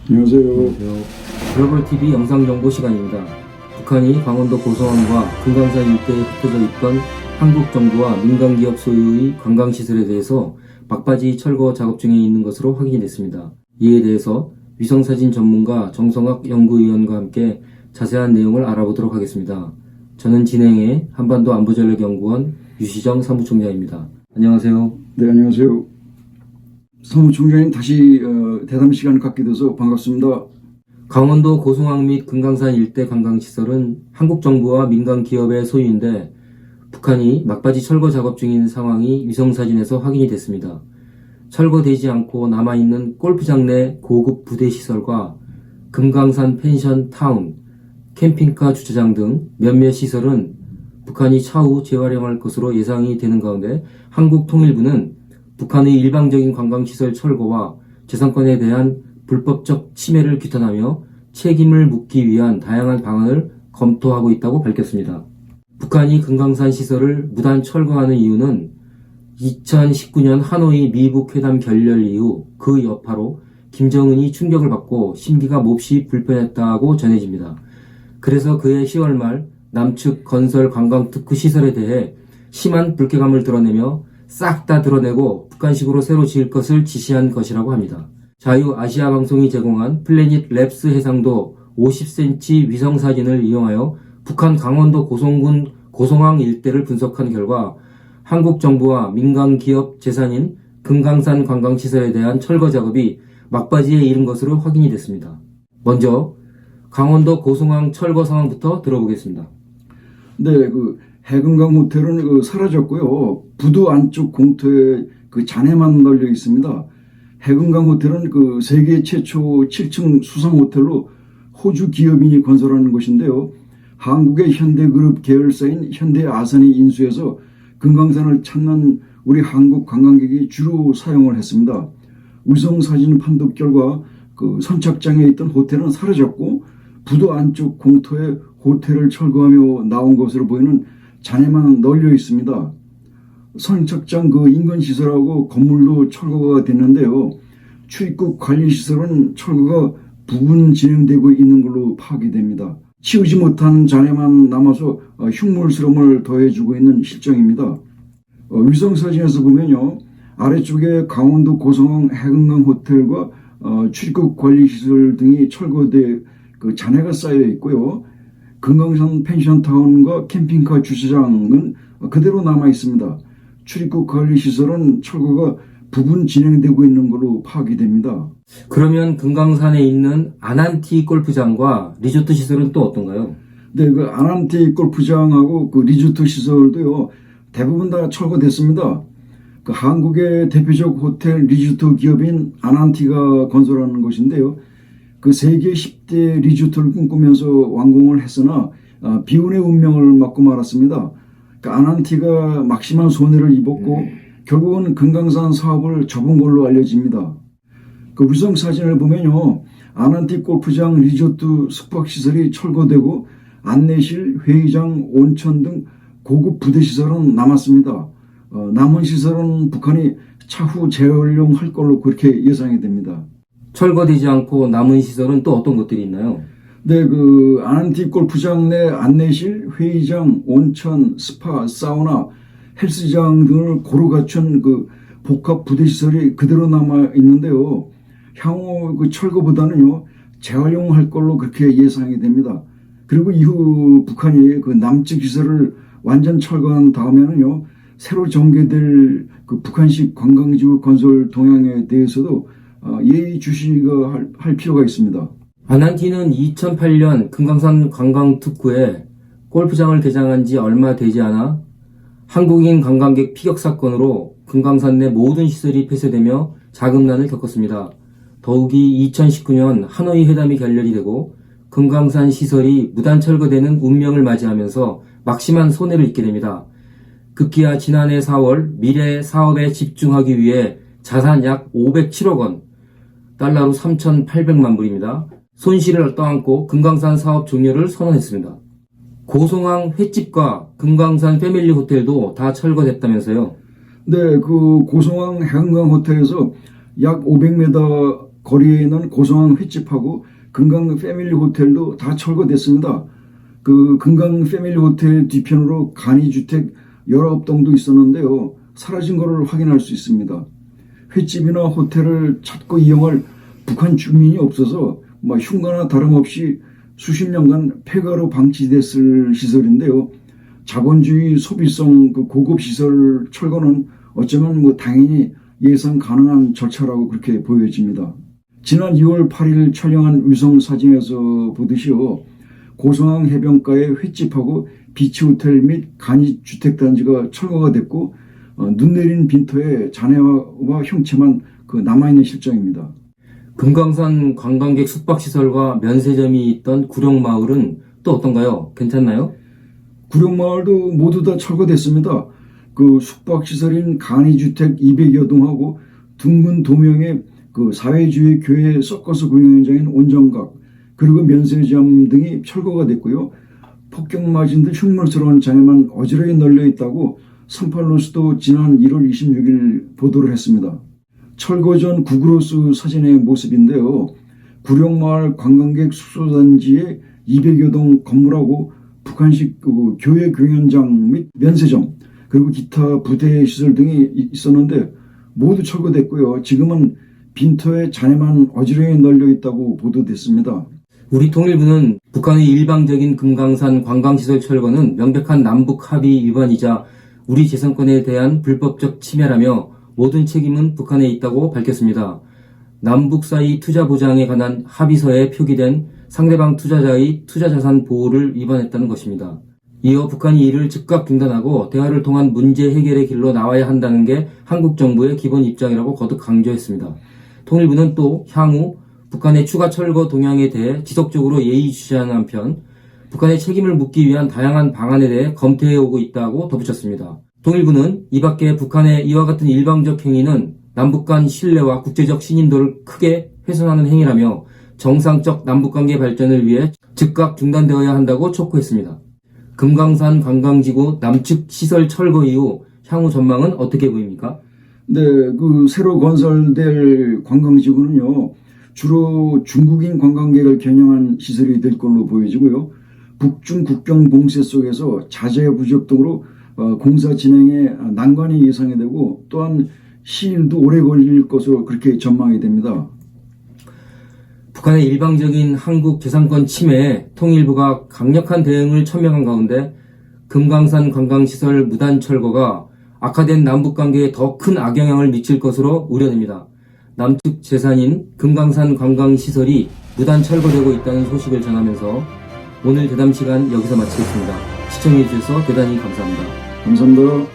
안녕하세요. 안녕하세요. 글로벌TV 영상정보 시간입니다. 북한이 강원도 고성항과 금강산 일대에 흩어져 있던 한국 정부와 민간기업 소유의 관광시설에 대해서 막바지 철거 작업 중에 있는 것으로 확인이 됐습니다. 이에 대해서 위성사진 전문가 정성학 연구위원과 함께 자세한 내용을 알아보도록 하겠습니다. 저는 진행의 한반도 안보전략연구원 유시정 사무총장입니다. 안녕하세요. 네, 안녕하세요. 사무총장님 다시 대담 시간을 갖게 돼서 반갑습니다. 강원도 고성항 및 금강산 일대 관광시설은 한국 정부와 민간 기업의 소유인데 북한이 막바지 철거 작업 중인 상황이 위성사진에서 확인이 됐습니다. 철거되지 않고 남아있는 골프장 내 고급 부대시설과 금강산 펜션 타운, 캠핑카 주차장 등 몇몇 시설은 북한이 차후 재활용할 것으로 예상이 되는 가운데 한국통일부는 북한의 일방적인 관광시설 철거와 재산권에 대한 불법적 침해를 규탄하며 책임을 묻기 위한 다양한 방안을 검토하고 있다고 밝혔습니다. 북한이 금강산 시설을 무단 철거하는 이유는 2019년 하노이 미북 회담 결렬 이후 그 여파로 김정은이 충격을 받고 심기가 몹시 불편했다고 전해집니다. 그래서 그해 10월 말 남측 건설 관광 특구 시설에 대해 심한 불쾌감을 드러내며 싹 다 드러내고 북한식으로 새로 지을 것을 지시한 것이라고 합니다. 자유아시아방송이 제공한 플래닛 랩스 해상도 50cm 위성사진을 이용하여 북한 강원도 고성군 고성항 일대를 분석한 결과 한국 정부와 민간 기업 재산인 금강산 관광시설에 대한 철거 작업이 막바지에 이른 것으로 확인이 됐습니다. 먼저 강원도 고성항 철거 상황부터 들어보겠습니다. 네, 해금강 호텔은 사라졌고요. 부두 안쪽 공터에 잔해만 널려 있습니다. 해금강 호텔은 세계 최초 7층 수상 호텔로 호주 기업인이 건설하는 곳인데요. 한국의 현대그룹 계열사인 현대아산이 인수해서 금강산을 찾는 우리 한국 관광객이 주로 사용을 했습니다. 위성사진 판독 결과 선착장에 있던 호텔은 사라졌고 부두 안쪽 공터에 호텔을 철거하며 나온 것으로 보이는 잔해만 널려 있습니다. 선착장 인근시설하고 건물도 철거가 됐는데요. 출입국 관리시설은 철거가 부분 진행되고 있는 걸로 파악이 됩니다. 치우지 못한 잔해만 남아서 흉물스러움을 더해주고 있는 실정입니다. 위성사진에서 보면요. 아래쪽에 강원도 고성항 해금강 호텔과 출입국 관리시설 등이 철거돼 잔해가 쌓여 있고요. 금강산 펜션타운과 캠핑카 주차장은 그대로 남아 있습니다. 출입국 관리시설은 철거가 부분 진행되고 있는 걸로 파악이 됩니다. 그러면 금강산에 있는 아난티 골프장과 리조트 시설은 또 어떤가요? 네, 아난티 골프장하고 리조트 시설도요, 대부분 다 철거됐습니다. 한국의 대표적 호텔 리조트 기업인 아난티가 건설하는 곳인데요. 세계 10대 리조트를 꿈꾸면서 완공을 했으나 비운의 운명을 맞고 말았습니다. 아난티가 막심한 손해를 입었고 결국은 금강산 사업을 접은 걸로 알려집니다. 위성사진을 보면요. 아난티 골프장 리조트 숙박시설이 철거되고 안내실, 회의장, 온천 등 고급 부대시설은 남았습니다. 남은 시설은 북한이 차후 재활용할 걸로 그렇게 예상이 됩니다. 철거되지 않고 남은 시설은 또 어떤 것들이 있나요? 네, 아난티 골프장 내 안내실, 회의장, 온천, 스파, 사우나, 헬스장 등을 고루 갖춘 복합 부대시설이 그대로 남아 있는데요. 향후 철거보다는요, 재활용할 걸로 그렇게 예상이 됩니다. 그리고 이후 북한이 남측 시설을 완전 철거한 다음에는요, 새로 전개될 북한식 관광지구 건설 동향에 대해서도 예의주시가 할 필요가 있습니다. 아난티는 2008년 금강산 관광특구에 골프장을 개장한 지 얼마 되지 않아 한국인 관광객 피격 사건으로 금강산 내 모든 시설이 폐쇄되며 자금난을 겪었습니다. 더욱이 2019년 하노이 회담이 결렬이 되고 금강산 시설이 무단 철거되는 운명을 맞이하면서 막심한 손해를 입게 됩니다. 급기야 지난해 4월 미래 사업에 집중하기 위해 자산 약 507억 원, 달러로 3,800만 불입니다. 손실을 떠안고 금강산 사업 종료를 선언했습니다. 고성항 횟집과 금강산 패밀리 호텔도 다 철거됐다면서요? 네, 고성항 해금강 호텔에서 약 500m 거리에 있는 고성항 횟집하고 금강 패밀리 호텔도 다 철거됐습니다. 그 금강 패밀리 호텔 뒤편으로 간이주택 19동도 있었는데요. 사라진 것을 확인할 수 있습니다. 횟집이나 호텔을 찾고 이용할 북한 주민이 없어서 흉가나 다름없이 수십 년간 폐가로 방치됐을 시설인데요. 자본주의 소비성 그 고급 시설 철거는 어쩌면 당연히 예상 가능한 절차라고 그렇게 보여집니다. 지난 2월 8일 촬영한 위성 사진에서 보듯이요. 고성항 해변가의 횟집하고 비치호텔 및 간이주택단지가 철거가 됐고 눈 내린 빈터에 잔해와 형체만 남아있는 실정입니다. 금강산 관광객 숙박시설과 면세점이 있던 구룡마을은 또 어떤가요? 괜찮나요? 구룡마을도 모두 다 철거됐습니다. 그 숙박시설인 간이주택 200여 동하고 둥근 도명의 그 사회주의 교회 서커스 공연장인 온정각 그리고 면세점 등이 철거가 됐고요. 폭격 맞은 듯 흉물스러운 잔해만 어지러이 널려 있다고 38뉴스도 지난 1월 26일 보도를 했습니다. 철거 전 구글로스 사진의 모습인데요. 구룡마을 관광객 숙소단지에 200여 동 건물하고 북한식 그 교회 공연장 및 면세점 그리고 기타 부대 시설 등이 있었는데 모두 철거됐고요. 지금은 빈터에 잔해만 어지러이 널려 있다고 보도됐습니다. 우리 통일부는 북한의 일방적인 금강산 관광시설 철거는 명백한 남북 합의 위반이자 우리 재산권에 대한 불법적 침해라며 모든 책임은 북한에 있다고 밝혔습니다. 남북 사이 투자 보장에 관한 합의서에 표기된 상대방 투자자의 투자자산 보호를 위반했다는 것입니다. 이어 북한이 이를 즉각 중단하고 대화를 통한 문제 해결의 길로 나와야 한다는 게 한국 정부의 기본 입장이라고 거듭 강조했습니다. 통일부는 또 향후 북한의 추가 철거 동향에 대해 지속적으로 예의주시하는 한편 북한의 책임을 묻기 위한 다양한 방안에 대해 검토해오고 있다고 덧붙였습니다. 통일부는 이 밖에 북한의 이와 같은 일방적 행위는 남북 간 신뢰와 국제적 신인도를 크게 훼손하는 행위라며 정상적 남북관계 발전을 위해 즉각 중단되어야 한다고 촉구했습니다. 금강산 관광지구 남측 시설 철거 이후 향후 전망은 어떻게 보입니까? 네, 그 새로 건설될 관광지구는요. 주로 중국인 관광객을 겨냥한 시설이 될 걸로 보여지고요. 북중 국경 봉쇄 속에서 자재 부족 등으로 공사 진행에 난관이 예상이 되고 또한 시일도 오래 걸릴 것으로 그렇게 전망이 됩니다. 북한의 일방적인 한국 재산권 침해에 통일부가 강력한 대응을 천명한 가운데 금강산 관광시설 무단 철거가 악화된 남북관계에 더 큰 악영향을 미칠 것으로 우려됩니다. 남측 재산인 금강산 관광시설이 무단 철거되고 있다는 소식을 전하면서 오늘 대담 시간 여기서 마치겠습니다. 시청해주셔서 대단히 감사합니다. 감사합니다.